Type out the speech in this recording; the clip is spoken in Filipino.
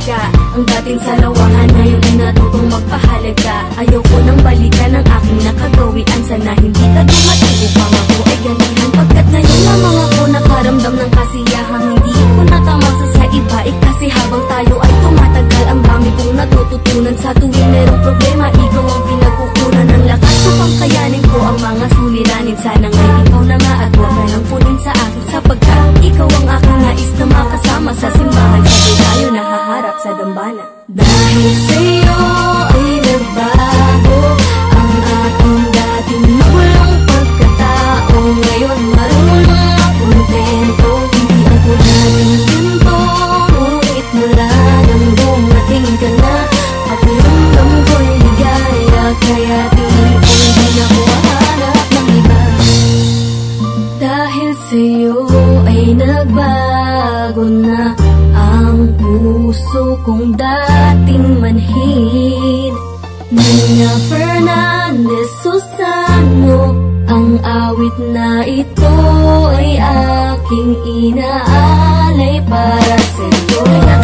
ka. Ang dating salawahan ngayon ay natutong magpahalaga. Ayoko nang balikan ang aking nakagawian. Sana hindi ka dumating upang ako ay ganihan. Pagkat ngayon lamang ako nakaramdam ng kasiyahang hindi ko natamasa sa iba. Kasi habang tayo ay tumatagal, ang dami kong natututunan. Sa tuwing merong problema, ikaw ang pinagkukunan ng lakas upang kayanin ko ang mga suliranin. Sana ngayon ikaw na nga at huwag ka nang punin sa akin, sapagkat ikaw ang aking nais na makasama sa simbahan. Sabay tayo nahaharap sa dambana. Dahil sa'yo ay nagbago ang aking dating magulong pagkatao. Ngayon marunong na kontento. Hindi ako dating ganito, ngunit mula nang dumating ka na, pakiramdam ko'y ligaya. Kaya tingin ko hindi na ko hahanap ng iba. Dahil sa'yo ay nagbago na ang puso kong dating manhid. Nina Fernandez Susano, ang awit na ito ay aking inaalay para sa'yo. Kaya